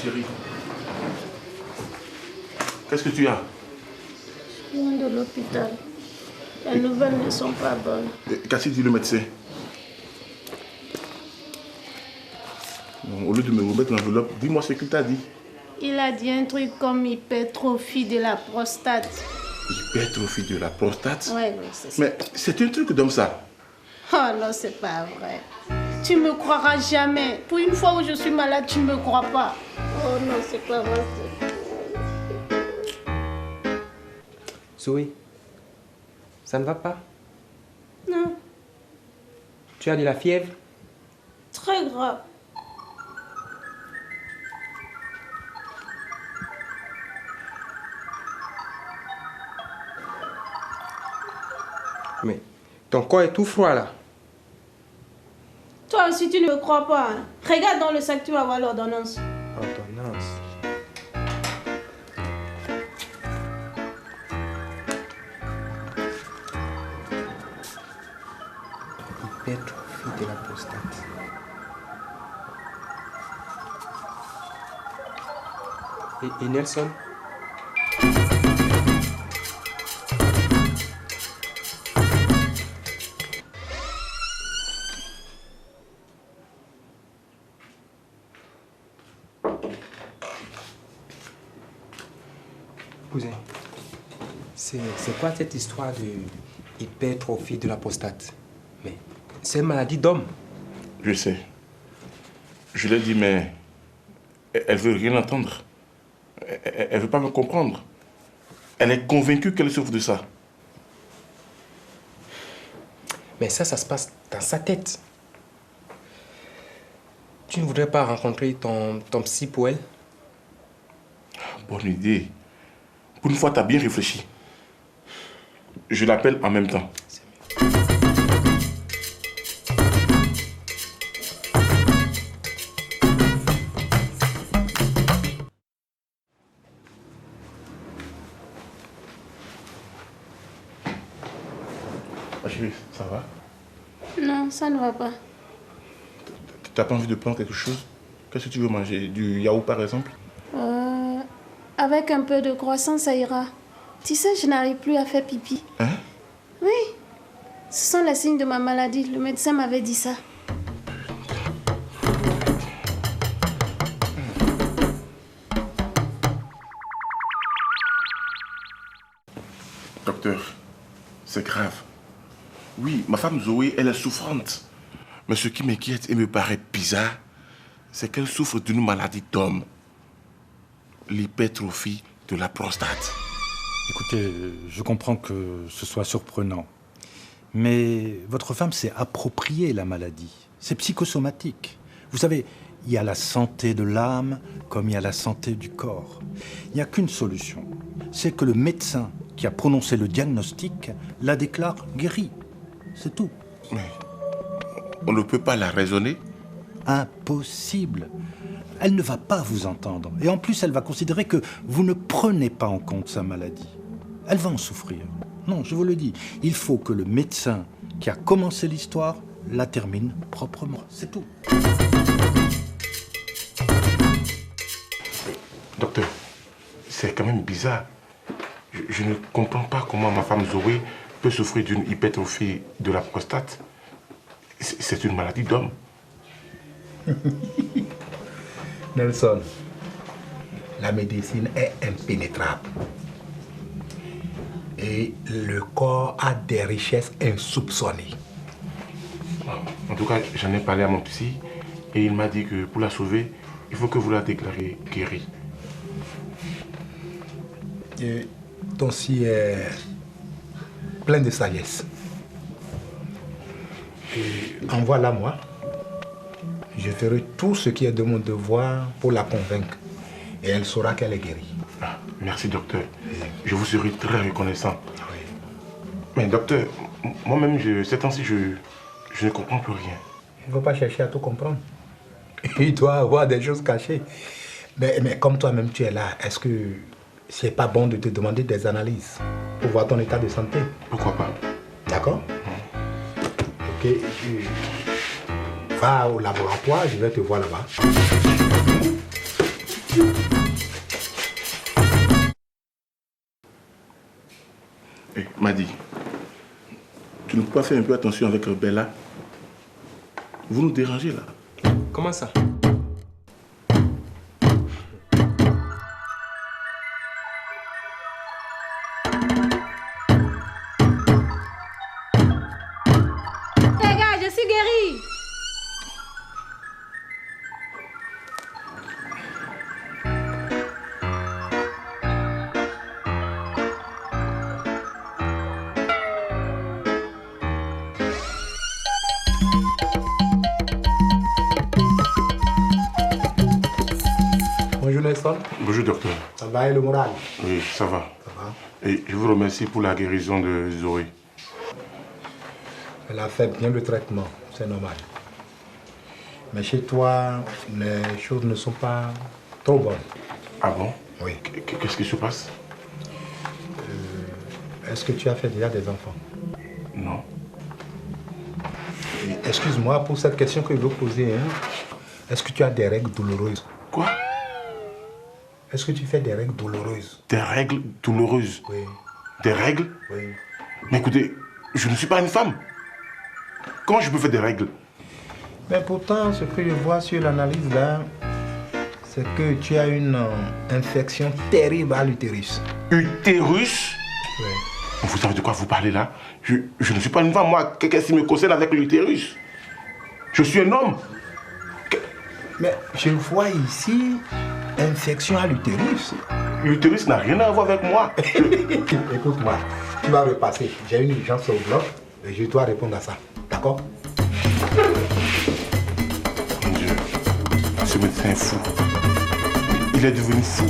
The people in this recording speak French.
chérie. Qu'est-ce que tu as? Je viens de l'hôpital. Les nouvelles ne sont pas bonnes. Qu'as-tu dit le médecin? Non, au lieu de me remettre l'enveloppe, dis-moi ce qu'il t'a dit. Il a dit un truc comme hypertrophie de la prostate. Hypertrophie de la prostate? Oui, c'est ça. Mais c'est un truc comme ça. Oh non, c'est pas vrai. Tu me croiras jamais. Pour une fois où je suis malade, tu me crois pas. Oh non, c'est pas vrai. Zoé, ça ne va pas? Non, Tu as de la fièvre? très grave. Mais ton corps est tout froid là. Toi aussi, tu ne me crois pas. Hein. Regarde dans le sac, tu vas voir l'ordonnance. Ordonnance. Hypertrophie de la prostate. Et Nelson? Cousin, c'est quoi cette histoire de hypertrophie de la prostate? Mais c'est une maladie d'homme. Je sais. Je l'ai dit, mais elle veut rien entendre. Elle veut pas me comprendre. Elle est convaincue qu'elle souffre de ça. Mais ça se passe dans sa tête. Tu ne voudrais pas rencontrer ton psy pour elle? Bonne idée. Pour une fois, tu as bien réfléchi. Je l'appelle en même temps. Ah, chérie, ça va? Non, ça ne va pas. T'as pas envie de prendre quelque chose? Qu'est-ce que tu veux manger? Du yaourt par exemple? Avec un peu de croissant, ça ira. Tu sais, je n'arrive plus à faire pipi. Hein? Oui. Ce sont les signes de ma maladie. Le médecin m'avait dit ça. Docteur, c'est grave. Oui, ma femme Zoé, elle est souffrante. Mais ce qui m'inquiète et me paraît bizarre, c'est qu'elle souffre d'une maladie d'homme. L'hypertrophie de la prostate. Écoutez, je comprends que ce soit surprenant. Mais votre femme s'est appropriée la maladie. C'est psychosomatique. Vous savez, il y a la santé de l'âme comme il y a la santé du corps. Il n'y a qu'une solution. C'est que le médecin qui a prononcé le diagnostic la déclare guérie. C'est tout. Mais on ne peut pas la raisonner? Impossible. Elle ne va pas vous entendre. Et en plus, elle va considérer que vous ne prenez pas en compte sa maladie. Elle va en souffrir. Non, je vous le dis, il faut que le médecin qui a commencé l'histoire la termine proprement. C'est tout. Docteur, c'est quand même bizarre. Je ne comprends pas comment ma femme Zoé peut souffrir d'une hypertrophie de la prostate. C'est une maladie d'homme. Nelson, la médecine est impénétrable. Et le corps a des richesses insoupçonnées. En tout cas, j'en ai parlé à mon psy et il m'a dit que pour la sauver, il faut que vous la déclariez guérie. Et ton psy est plein de sagesse. Et envoie-la moi. Je ferai tout ce qui est de mon devoir pour la convaincre. Et elle saura qu'elle est guérie. Ah, merci, docteur. Je vous serai très reconnaissant. Oui. Mais docteur, moi-même, ces temps-ci, je ne comprends plus rien. Il ne faut pas chercher à tout comprendre. Il doit avoir des choses cachées. Mais comme toi-même tu es là, est-ce que c'est pas bon de te demander des analyses pour voir ton état de santé? Pourquoi pas? D'accord? Ok. Va au laboratoire, je vais te voir là-bas. Hey, Madi, tu ne peux pas faire un peu attention avec Bella? Vous nous dérangez là. Comment ça? Hé gars, je suis guérie. Bonjour Nelson. Bonjour docteur. Ça va et le moral? Oui, ça va. Ça va. Et je vous remercie pour la guérison de Zoé. Elle a fait bien le traitement, c'est normal. Mais chez toi, les choses ne sont pas trop bonnes. Ah bon? Oui. Qu'est-ce qui se passe? Est-ce que tu as fait déjà des enfants? Non. Et excuse-moi pour cette question que je veux poser. Hein. Est-ce que tu as des règles douloureuses? Quoi? Est-ce que tu fais des règles douloureuses? Des règles douloureuses? Oui. Des règles? Oui. Mais écoutez, je ne suis pas une femme. Comment je peux faire des règles? Mais pourtant, ce que je vois sur l'analyse là, c'est que tu as une infection terrible à l'utérus. Utérus? Oui. Vous savez de quoi vous parlez là? Je ne suis pas une femme, moi. Qu'est-ce qui me concerne avec l'utérus? Je suis un homme. Mais je vois ici infection à l'utérus. L'utérus n'a rien à voir avec moi. Écoute-moi, tu vas repasser. J'ai une urgence au bloc et je dois répondre à ça. D'accord? Mon Dieu, ce médecin est fou. Il est devenu fou.